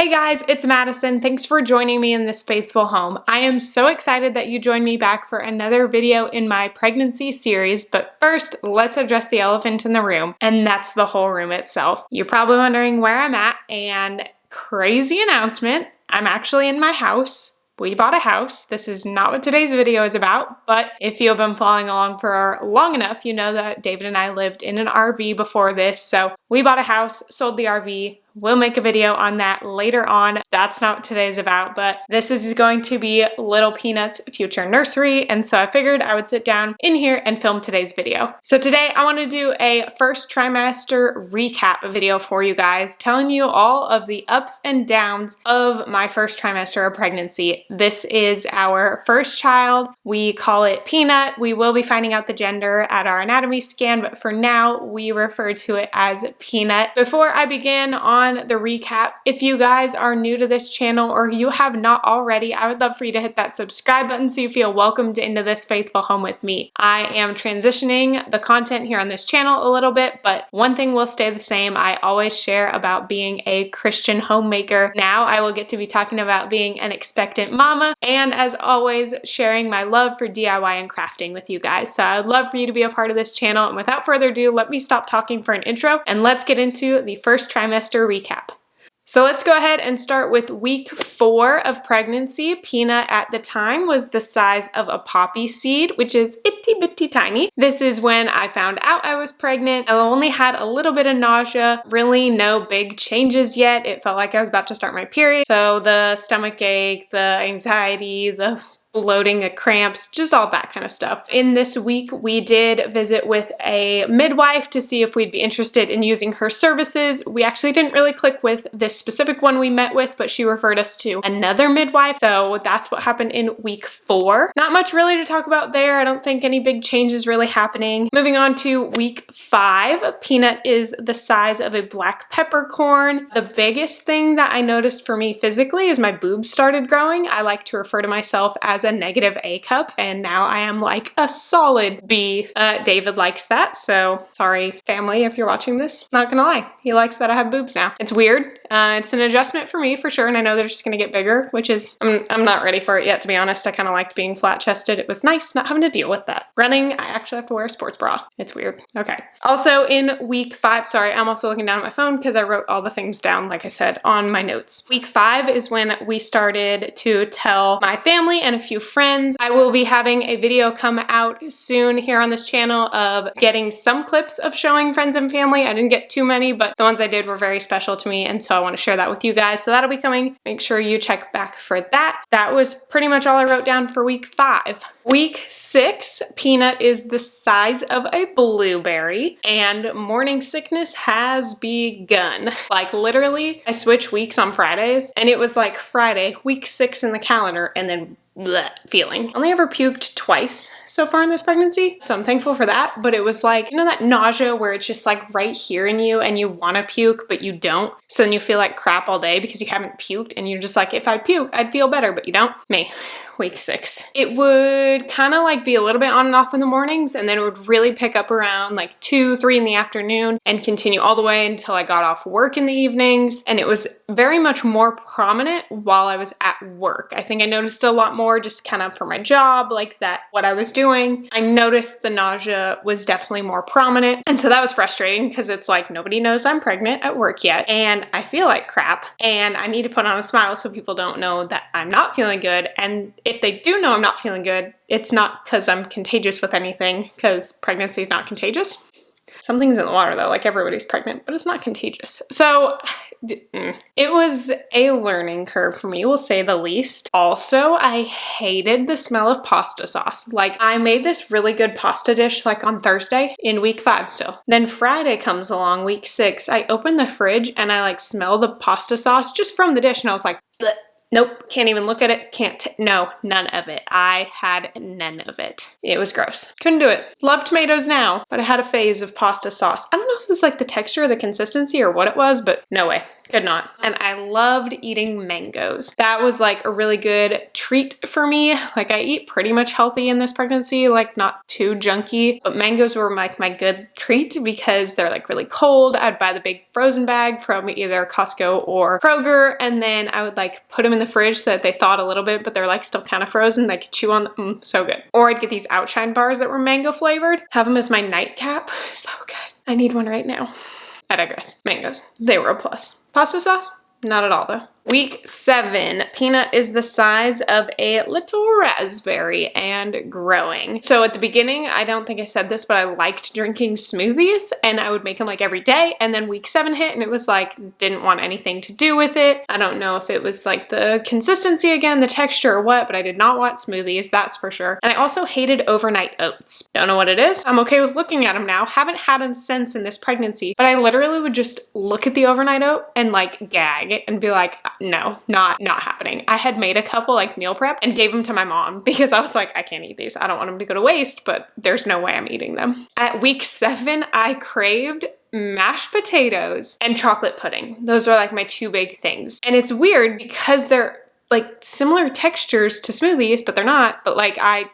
Hey guys, it's Madison. Thanks for joining me in this faithful home. I am so excited that you joined me back for another video in my pregnancy series, but first, let's address the elephant in the room, and that's the whole room itself. You're probably wondering where I'm at, and crazy announcement, I'm actually in my house. We bought a house. This is not what today's video is about, but if you have been following along for long enough, you know that David and I lived in an RV before this, so we bought a house, sold the RV. We'll make a video on that later on. That's not what today's about, but this is going to be Little Peanut's future nursery, and so I figured I would sit down in here and film today's video. So today I want to do a first trimester recap video for you guys, telling you all of the ups and downs of my first trimester of pregnancy. This is our first child. We call it Peanut. We will be finding out the gender at our anatomy scan, but for now we refer to it as Peanut. Before I begin on the recap, if you guys are new to this channel or you have not already, I would love for you to hit that subscribe button so you feel welcomed into this faithful home with me. I am transitioning the content here on this channel a little bit, but one thing will stay the same. I always share about being a Christian homemaker. Now I will get to be talking about being an expectant mama, and as always, sharing my love for DIY and crafting with you guys. So I would love for you to be a part of this channel, and without further ado, let me stop talking for an intro and let's get into the first trimester recap. So let's go ahead and start with week 4 of pregnancy. Peanut at the time was the size of a poppy seed, which is itty bitty tiny. This is when I found out I was pregnant. I only had a little bit of nausea, really no big changes yet. It felt like I was about to start my period. So the stomach ache, the anxiety, the bloating, the cramps, just all that kind of stuff. In this week, we did visit with a midwife to see if we'd be interested in using her services. We actually didn't really click with this specific one we met with, but she referred us to another midwife. So that's what happened in week 4. Not much really to talk about there. I don't think any big changes really happening. Moving on to week 5, Peanut is the size of a black peppercorn. The biggest thing that I noticed for me physically is my boobs started growing. I like to refer to myself as a negative A cup, and now I am like a solid B. David likes that, so sorry family if you're watching this. Not gonna lie, he likes that I have boobs now. It's weird. It's an adjustment for me for sure, and I know they're just gonna get bigger, which is, I'm not ready for it yet, to be honest. I kind of liked being flat chested. It was nice not having to deal with that. Running, I actually have to wear a sports bra. It's weird. Okay. Also in week 5, sorry, I'm also looking down at my phone because I wrote all the things down, like I said, on my notes. Week 5 is when we started to tell my family and a few friends. I will be having a video come out soon here on this channel of getting some clips of showing friends and family. I didn't get too many, but the ones I did were very special to me, and so I want to share that with you guys. So that'll be coming. Make sure you check back for that. That was pretty much all I wrote down for week 5. Week 6, Peanut is the size of a blueberry, and morning sickness has begun. Like literally, I switch weeks on Fridays, and it was like Friday, week 6 in the calendar, and then bleh feeling. Only ever puked twice so far in this pregnancy, so I'm thankful for that, but it was like, you know that nausea where it's just like right here in you and you want to puke but you don't, so then you feel like crap all day because you haven't puked, and you're just like, if I puke I'd feel better, but you don't. Me. Week 6. It would kind of like be a little bit on and off in the mornings, and then it would really pick up around like 2, 3 in the afternoon and continue all the way until I got off work in the evenings, and it was very much more prominent while I was at work. I think I noticed a lot more just kind of for my job, like that what I was doing. I noticed the nausea was definitely more prominent, and so that was frustrating because it's like nobody knows I'm pregnant at work yet, and I feel like crap, and I need to put on a smile so people don't know that I'm not feeling good. And if they do know I'm not feeling good, it's not because I'm contagious with anything, because pregnancy is not contagious. Something's in the water though, like everybody's pregnant, but it's not contagious. So it was a learning curve for me, we'll say the least. Also, I hated the smell of pasta sauce. Like, I made this really good pasta dish like on Thursday in week 5 still. Then Friday comes along, week 6. I open the fridge and I like smell the pasta sauce just from the dish, and I was like, bleh. Nope, can't even look at it, no, none of it. I had none of it. It was gross. Couldn't do it. Love tomatoes now, but I had a phase of pasta sauce. I don't know if this is like the texture or the consistency or what it was, but no way. Could not. And I loved eating mangoes. That was like a really good treat for me. Like I eat pretty much healthy in this pregnancy, like not too junky, but mangoes were like my good treat because they're like really cold. I'd buy the big frozen bag from either Costco or Kroger, and then I would like put them in the fridge so that they thawed a little bit, but they're like still kind of frozen. I could chew on them. So good. Or I'd get these Outshine bars that were mango flavored, have them as my nightcap. So good. I need one right now. I digress. Mangoes. They were a plus. Pasta sauce? Not at all though. Week 7, Peanut is the size of a little raspberry and growing. So at the beginning, I don't think I said this, but I liked drinking smoothies and I would make them like every day. And then week 7 hit and it was like, didn't want anything to do with it. I don't know if it was like the consistency again, the texture or what, but I did not want smoothies, that's for sure. And I also hated overnight oats. Don't know what it is. I'm okay with looking at them now. Haven't had them since in this pregnancy, but I literally would just look at the overnight oat and like gag and be like, no, not happening. I had made a couple like meal prep and gave them to my mom because I was like, I can't eat these. I don't want them to go to waste, but there's no way I'm eating them. At week 7, I craved mashed potatoes and chocolate pudding. Those are like my 2 big things. And it's weird because they're like similar textures to smoothies, but they're not. But like I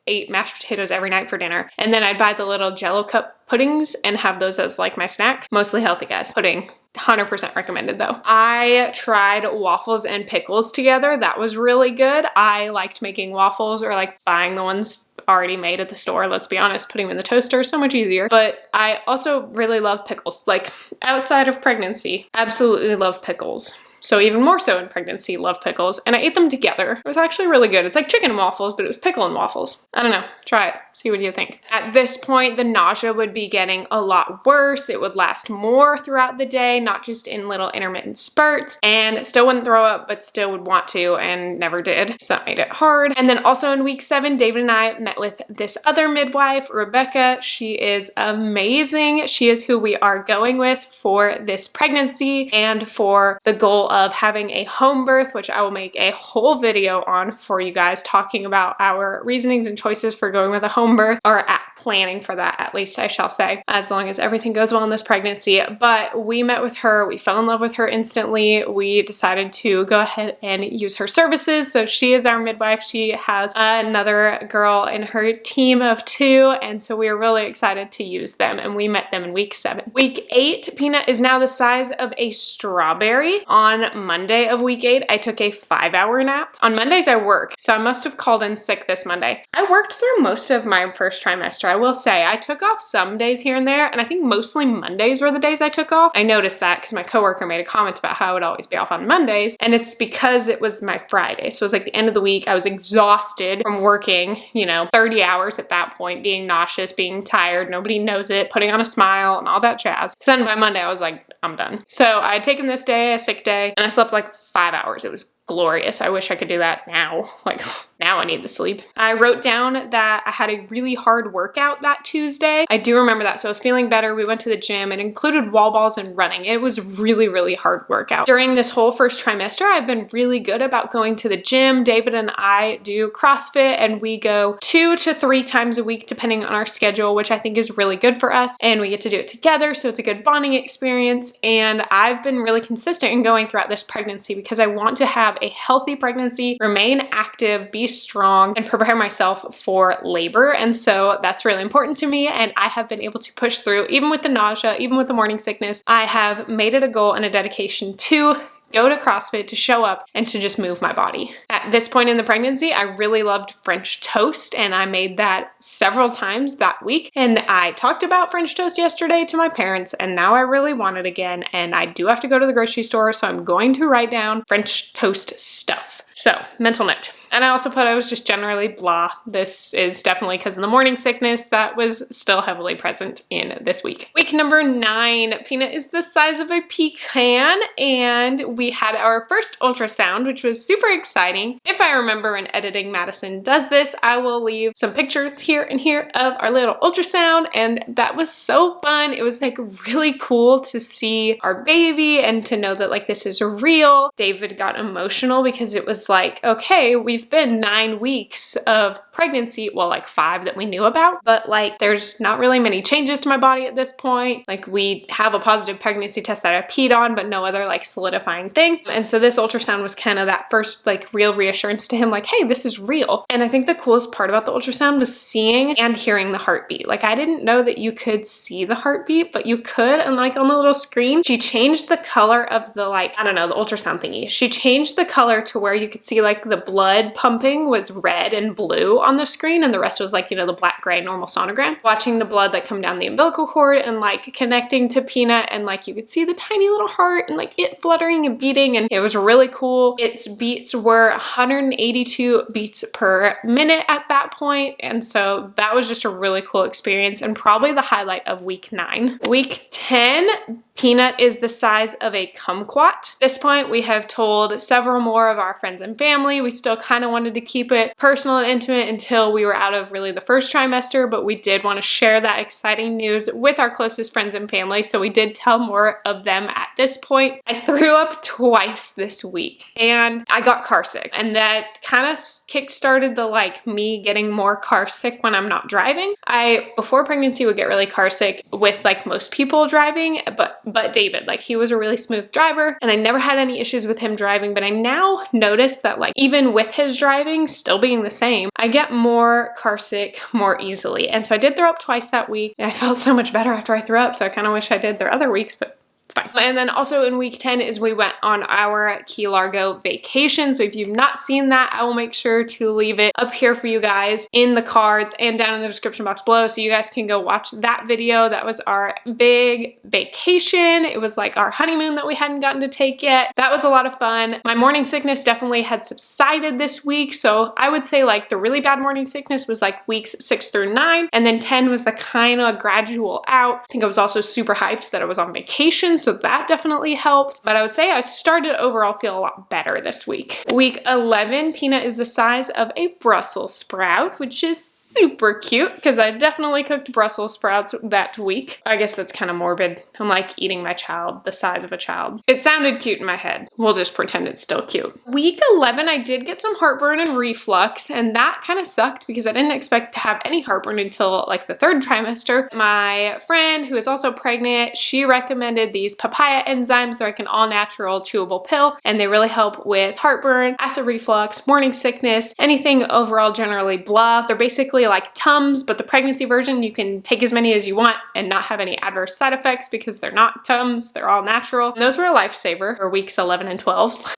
ate mashed potatoes every night for dinner. And then I'd buy the little Jello cup puddings and have those as like my snack. Mostly healthy, guys. Pudding. 100% recommended though. I tried waffles and pickles together. That was really good. I liked making waffles or like buying the ones already made at the store. Let's be honest, putting them in the toaster is so much easier. But I also really love pickles. Like outside of pregnancy, absolutely love pickles. So even more so in pregnancy, love pickles. And I ate them together. It was actually really good. It's like chicken and waffles, but it was pickle and waffles. I don't know. Try it. See what you think. At this point, the nausea would be getting a lot worse. It would last more throughout the day, not just in little intermittent spurts. And still wouldn't throw up, but still would want to and never did. So that made it hard. And then also in week 7, David and I met with this other midwife, Rebecca. She is amazing. She is who we are going with for this pregnancy and for the goal of having a home birth, which I will make a whole video on for you guys, talking about our reasonings and choices for going with a home birth, or planning for that, at least I shall say, as long as everything goes well in this pregnancy. But we met with her, we fell in love with her instantly. We decided to go ahead and use her services. So she is our midwife. She has another girl in her team of 2, and so we are really excited to use them, and we met them in week 7. Week 8, Peanut is now the size of a strawberry. On Monday of week 8, I took a 5-hour nap. On Mondays I work, so I must have called in sick this Monday. I worked through most of my first trimester. I will say I took off some days here and there, and I think mostly Mondays were the days I took off. I noticed that because my coworker made a comment about how I would always be off on Mondays, and it's because it was my Friday. So it was like the end of the week. I was exhausted from working, 30 hours at that point, being nauseous, being tired, nobody knows it, putting on a smile and all that jazz. So then by Monday I was like, I'm done. So I had taken this day, a sick day, and I slept like 5 hours. It was glorious. I wish I could do that now. Like, now I need the sleep. I wrote down that I had a really hard workout that Tuesday. I do remember that. So I was feeling better. We went to the gym. It included wall balls and running. It was really, really hard workout. During this whole first trimester, I've been really good about going to the gym. David and I do CrossFit, and we go 2 to 3 times a week, depending on our schedule, which I think is really good for us. And we get to do it together. So it's a good bonding experience. And I've been really consistent in going throughout this pregnancy because I want to have a healthy pregnancy, remain active, be strong, and prepare myself for labor. And so that's really important to me. And I have been able to push through, even with the nausea, even with the morning sickness. I have made it a goal and a dedication to go to CrossFit, to show up, and to just move my body. At this point in the pregnancy, I really loved French toast, and I made that several times that week. And I talked about French toast yesterday to my parents, and now I really want it again. And I do have to go to the grocery store, so I'm going to write down French toast stuff. So, mental note. And I also put I was just generally blah. This is definitely because of the morning sickness that was still heavily present in this week. Week number 9, Peanut is the size of a pecan, and we had our first ultrasound, which was super exciting. If I remember when editing Madison does this, I will leave some pictures here and here of our little ultrasound, and that was so fun. It was like really cool to see our baby and to know that like this is real. David got emotional because it was like, okay, we've been 9 weeks of pregnancy, well, like 5 that we knew about, but like there's not really many changes to my body at this point. Like we have a positive pregnancy test that I peed on, but no other like solidifying thing. And so this ultrasound was kind of that first like real reassurance to him, like, hey, this is real. And I think the coolest part about the ultrasound was seeing and hearing the heartbeat. Like I didn't know that you could see the heartbeat, but you could. And like on the little screen, she changed the color of the like, I don't know, the ultrasound thingy. She changed the color to where you could see like the blood pumping was red and blue on the screen, and the rest was like, you know, the black gray normal sonogram. Watching the blood like come down the umbilical cord and like connecting to Peanut, and like you could see the tiny little heart and like it fluttering and beating, and it was really cool. Its beats were 182 beats per minute at that point, and so that was just a really cool experience and probably the highlight of week 9. Week 10, Peanut is the size of a kumquat. At this point, we have told several more of our friends and family. We still kind of wanted to keep it personal and intimate until we were out of really the first trimester, but we did want to share that exciting news with our closest friends and family, so we did tell more of them at this point. I threw up twice this week, and I got car sick, and that kind of kick-started the like me getting more car sick when I'm not driving. I, before pregnancy, would get really car sick with like most people driving, but David, like he was a really smooth driver and I never had any issues with him driving, but I now notice that like even with his driving still being the same, I get more car sick more easily. And so I did throw up twice that week, and I felt so much better after I threw up, so I kind of wish I did their other weeks, but it's fine. And then also in week 10 is we went on our 𝐇𝐞𝐥𝐵 vacation. So if you've not seen that, I will make sure to leave it up here for you guys in the cards and down in the description box below, so you guys can go watch that video. That was our big vacation. It was like our honeymoon that we hadn't gotten to take yet. That was a lot of fun. My morning sickness definitely had subsided this week. So I would say like the really bad morning sickness was like weeks 6 through 9. And then 10 was the kind of gradual out. I think I was also super hyped that I was on vacation, so that definitely helped. But I would say I started overall feel a lot better this week. Week 11, Peanut is the size of a Brussels sprout, which is super cute because I definitely cooked Brussels sprouts that week. I guess that's kind of morbid. I'm like eating my child the size of a child. It sounded cute in my head. We'll just pretend it's still cute. Week 11, I did get some heartburn and reflux, and that kind of sucked because I didn't expect to have any heartburn until like the 3rd trimester. My friend who is also pregnant, she recommended these papaya enzymes. They're like an all-natural chewable pill, and they really help with heartburn, acid reflux, morning sickness, anything overall generally blah. They're basically like Tums, but the pregnancy version, you can take as many as you want and not have any adverse side effects because they're not Tums, they're all natural. And those were a lifesaver for weeks 11 and 12.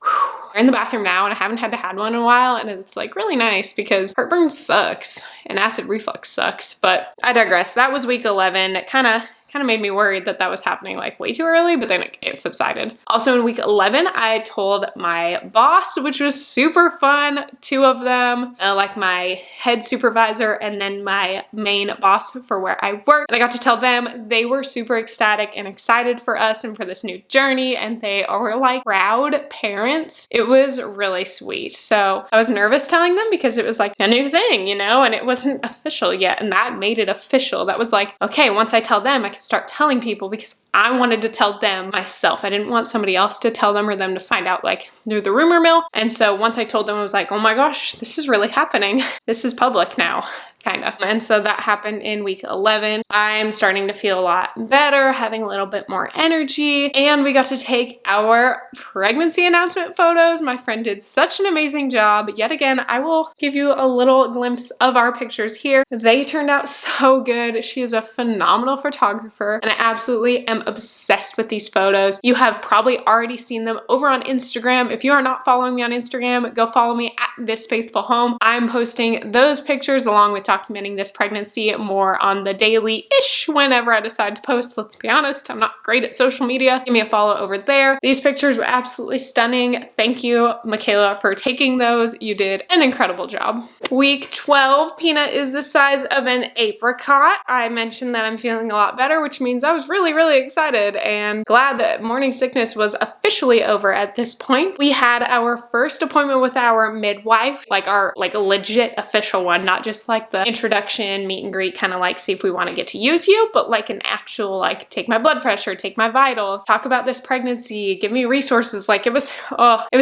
We're in the bathroom now and I haven't had to have one in a while, and it's like really nice because heartburn sucks and acid reflux sucks, but I digress. That was week 11. It kind of made me worried that that was happening like way too early, but then it subsided. Also in week 11, I told my boss, which was super fun, 2 of them, like my head supervisor and then my main boss for where I work. And I got to tell them. They were super ecstatic and excited for us and for this new journey, and they were like proud parents. It was really sweet. So I was nervous telling them because it was like a new thing, you know, and it wasn't official yet, and that made it official. That was like, okay, once I tell them, I can start telling people, because I wanted to tell them myself. I didn't want somebody else to tell them or them to find out like through the rumor mill. And so once I told them, I was like, oh my gosh, this is really happening. This is public now. Kind of. And so that happened in week 11. I'm starting to feel a lot better, having a little bit more energy, and we got to take our pregnancy announcement photos. My friend did such an amazing job. Yet again, I will give you a little glimpse of our pictures here. They turned out so good. She is a phenomenal photographer, and I absolutely am obsessed with these photos. You have probably already seen them over on Instagram. If you are not following me on Instagram, go follow me at This Faithful Home. I'm posting those pictures along with documenting this pregnancy more on the daily-ish whenever I decide to post. Let's be honest, I'm not great at social media. Give me a follow over there. These pictures were absolutely stunning. Thank you, Michaela, for taking those. You did an incredible job. Week 12, Peanut is the size of an apricot. I mentioned that I'm feeling a lot better, which means I was really excited and glad that morning sickness was officially over at this point. We had our first appointment with our midwife, like a legit official one, not just like the introduction meet and greet, kind of like see if we want to get to use you, but like an actual like take my blood pressure, take my vitals, talk about this pregnancy, give me resources. Like it was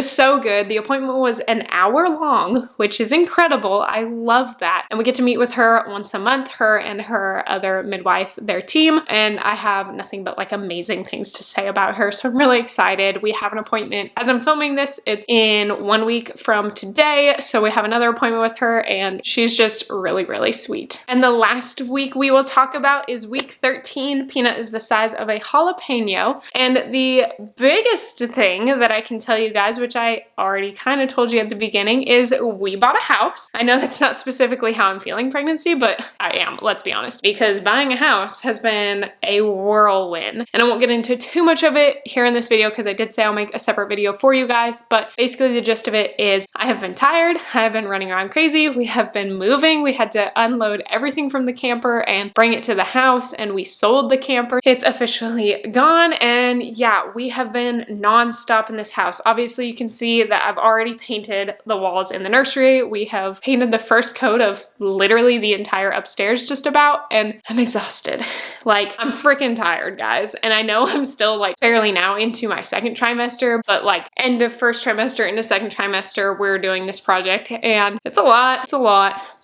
so good. The appointment was an hour long, which is incredible. I love that. And we get to meet with her once a month, her and her other midwife, their team, and I have nothing but like amazing things to say about her. So I'm really excited. We have an appointment as I'm filming this. It's in 1 week from today. So we have another appointment with her and she's just really sweet. And the last week we will talk about is week 13. Peanut is the size of a jalapeno. And the biggest thing that I can tell you guys, which I already kind of told you at the beginning, is we bought a house. I know that's not specifically how I'm feeling pregnancy, but I am, let's be honest, because buying a house has been a whirlwind. And I won't get into too much of it here in this video because I did say I'll make a separate video for you guys, but basically the gist of it is I have been tired. I have been running around crazy. We have been moving. We had to unload everything from the camper and bring it to the house, and we sold the camper. It's officially gone, and yeah, we have been non-stop in this house. Obviously you can see that I've already painted the walls in the nursery. We have painted the first coat of literally the entire upstairs just about, and I'm exhausted. Like, I'm freaking tired, guys. And I know I'm still like barely now into my second trimester, but like end of first trimester into second trimester, we're doing this project and it's a lot,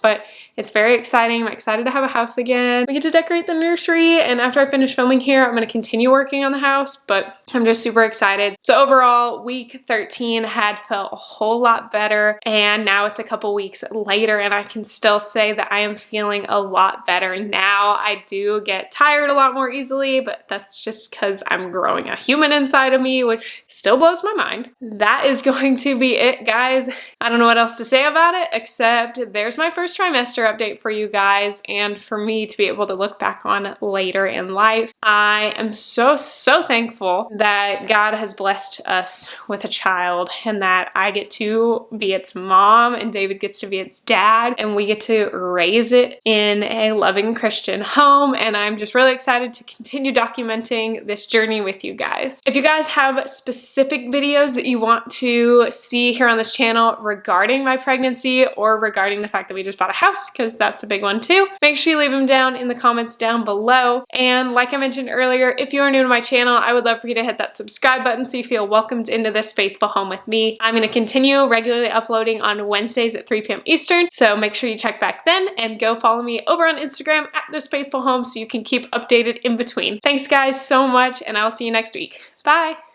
but it's very exciting. I'm excited to have a house again. We get to decorate the nursery, and after I finish filming here, I'm gonna continue working on the house, but I'm just super excited. So overall, week 13 had felt a whole lot better, and now it's a couple weeks later, and I can still say that I am feeling a lot better now. I do get tired a lot more easily, but that's just because I'm growing a human inside of me, which still blows my mind. That is going to be it, guys. I don't know what else to say about it, except there's my first trimester update for you guys and for me to be able to look back on later in life. I am so thankful that God has blessed us with a child and that I get to be its mom and David gets to be its dad, and we get to raise it in a loving Christian home, and I'm just really excited to continue documenting this journey with you guys. If you guys have specific videos that you want to see here on this channel regarding my pregnancy or regarding the fact that we just bought a house, because that's a big one too, make sure you leave them down in the comments down below. And like I mentioned earlier, if you are new to my channel, I would love for you to hit that subscribe button so you feel welcomed into this faithful home with me. I'm going to continue regularly uploading on Wednesdays at 3 p.m. Eastern, so make sure you check back then, and go follow me over on Instagram at This Faithful Home so you can keep updated in between. Thanks guys so much, and I'll see you next week. Bye!